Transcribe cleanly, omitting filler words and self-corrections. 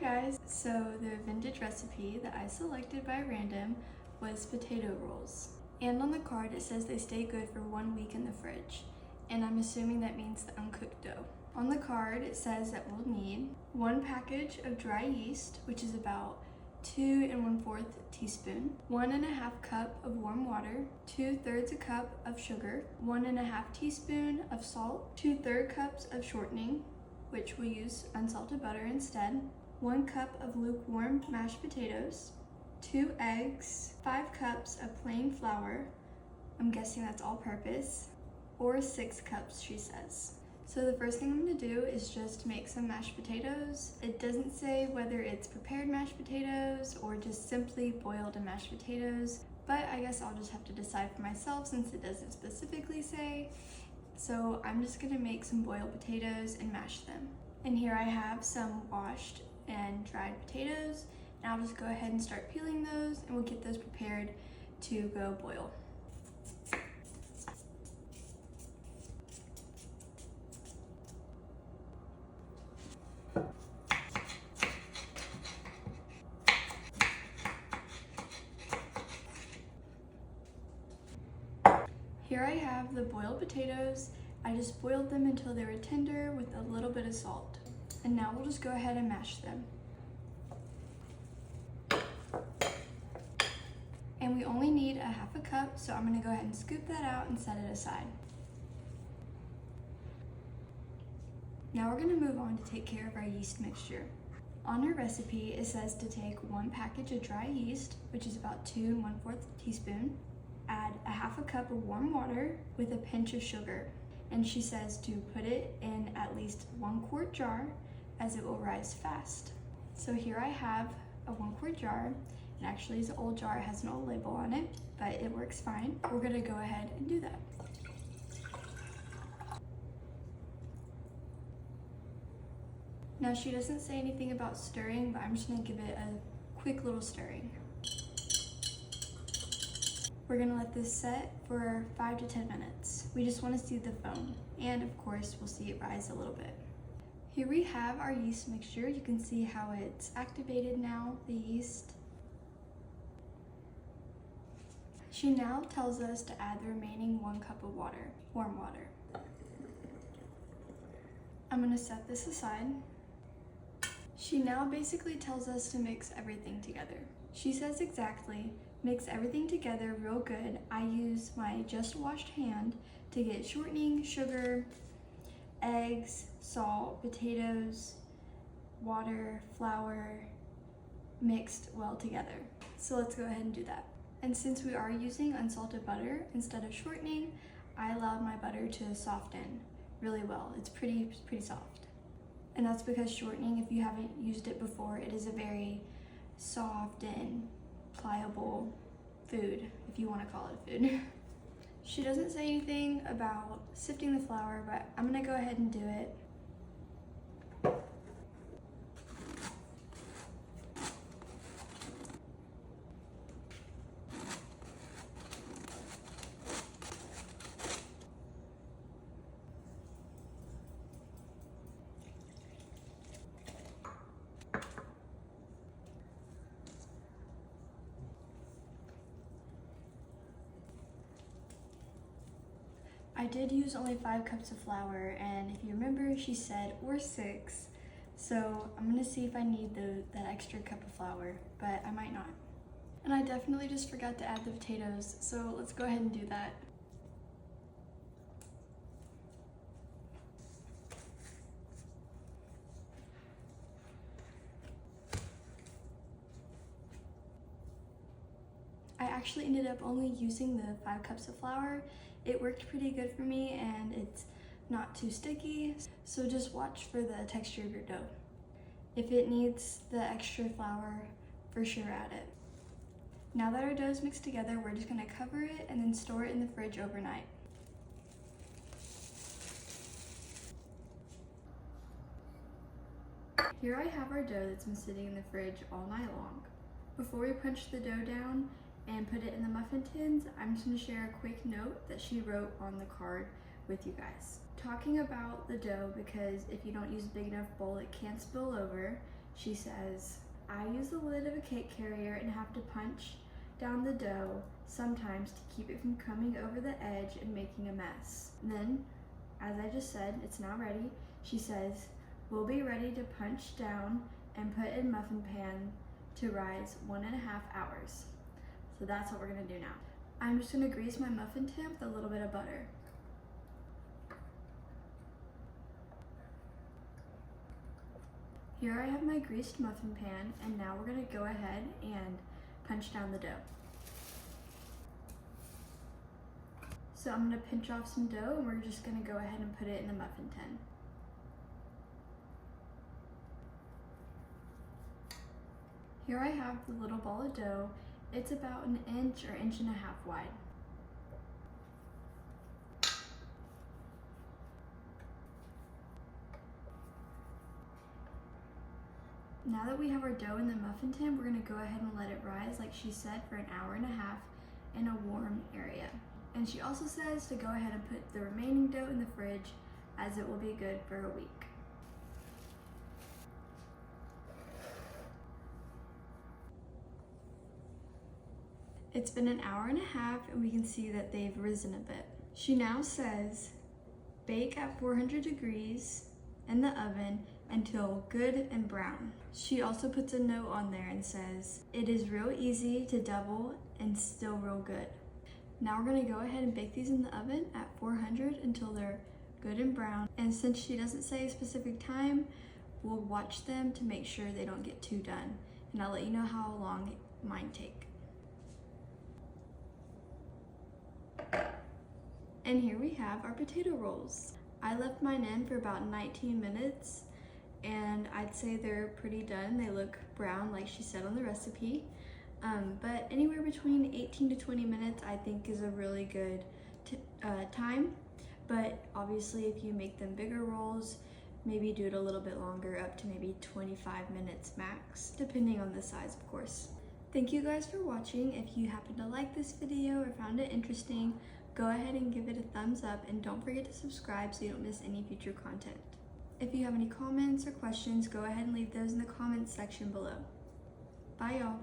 guys, so the vintage recipe that I selected by random was potato rolls. And on the card it says they stay good for 1 week in the fridge. And I'm assuming that means the uncooked dough. On the card it says that we'll need 1 package of dry yeast, which is about 2 1/4 teaspoon, 1½ cup of warm water, 2/3 a cup of sugar, 1½ teaspoon of salt, 2/3 cups of shortening, which we'll use unsalted butter instead, 1 cup of lukewarm mashed potatoes, 2 eggs, 5 cups of plain flour, I'm guessing that's all purpose, or 6 cups, she says. So the first thing I'm gonna do is just make some mashed potatoes. It doesn't say whether it's prepared mashed potatoes or just simply boiled and mashed potatoes, but I guess I'll just have to decide for myself since it doesn't specifically say. So I'm just gonna make some boiled potatoes and mash them. And here I have some washed and dried potatoes, and I'll just go ahead and start peeling those and we'll get those prepared to go boil. Here I have the boiled potatoes. I just boiled them until they were tender with a little bit of salt. And now we'll just go ahead and mash them. And we only need 1/2 cup, so I'm gonna go ahead and scoop that out and set it aside. Now we're gonna move on to take care of our yeast mixture. On our recipe, it says to take 1 package of dry yeast, which is about 2 1/4 teaspoon, add 1/2 cup of warm water with a pinch of sugar. And she says to put it in at least 1 quart jar as it will rise fast. So here I have a 1 quart jar, and actually it's an old jar, it has an old label on it, but it works fine. We're gonna go ahead and do that. Now she doesn't say anything about stirring, but I'm just gonna give it a quick little stirring. We're gonna let this set for 5 to 10 minutes. We just wanna see the foam, and of course we'll see it rise a little bit. Here we have our yeast mixture. You can see how it's activated now, the yeast. She now tells us to add the remaining 1 cup of water, warm water. I'm gonna set this aside. She now basically tells us to mix everything together. She says exactly, mix everything together real good. I use my just washed hand to get shortening, sugar, eggs, salt, potatoes, water, flour, mixed well together. So let's go ahead and do that. And since we are using unsalted butter instead of shortening, I allowed my butter to soften really well. It's pretty soft. And that's because shortening, if you haven't used it before, it is a very soft and pliable food, if you want to call it food. She doesn't say anything about sifting the flour, but I'm gonna go ahead and do it. I did use only 5 cups of flour, and if you remember, she said or 6. So I'm gonna see if I need that extra cup of flour, but I might not. And I definitely just forgot to add the potatoes, so let's go ahead and do that. I actually ended up only using the 5 cups of flour. It worked pretty good for me and it's not too sticky, so just watch for the texture of your dough. If it needs the extra flour, for sure add it. Now that our dough is mixed together, we're just gonna cover it and then store it in the fridge overnight. Here I have our dough that's been sitting in the fridge all night long. Before we punch the dough down and put it in the muffin tins, I'm just gonna share a quick note that she wrote on the card with you guys. Talking about the dough, because if you don't use a big enough bowl, it can spill over. She says, I use the lid of a cake carrier and have to punch down the dough sometimes to keep it from coming over the edge and making a mess. And then, as I just said, it's now ready. She says, we'll be ready to punch down and put in muffin pan to rise 1.5 hours. So that's what we're gonna do now. I'm just gonna grease my muffin tin with a little bit of butter. Here I have my greased muffin pan, and now we're gonna go ahead and punch down the dough. So I'm gonna pinch off some dough and we're just gonna go ahead and put it in the muffin tin. Here I have the little ball of dough. It's about 1 inch or 1.5 inches wide. Now that we have our dough in the muffin tin, we're gonna go ahead and let it rise, like she said, for 1.5 hours in a warm area. And she also says to go ahead and put the remaining dough in the fridge, as it will be good for a week. It's been 1.5 hours and we can see that they've risen a bit. She now says, bake at 400 degrees in the oven until good and brown. She also puts a note on there and says, it is real easy to double and still real good. Now we're gonna go ahead and bake these in the oven at 400 until they're good and brown. And since she doesn't say a specific time, we'll watch them to make sure they don't get too done. And I'll let you know how long mine take. And here we have our potato rolls. I left mine in for about 19 minutes and I'd say they're pretty done. They look brown like she said on the recipe. But anywhere between 18 to 20 minutes I think is a really good time. But obviously if you make them bigger rolls, maybe do it a little bit longer, up to maybe 25 minutes max, depending on the size of course. Thank you guys for watching. If you happen to like this video or found it interesting, go ahead and give it a thumbs up and don't forget to subscribe so you don't miss any future content. If you have any comments or questions, go ahead and leave those in the comments section below. Bye y'all.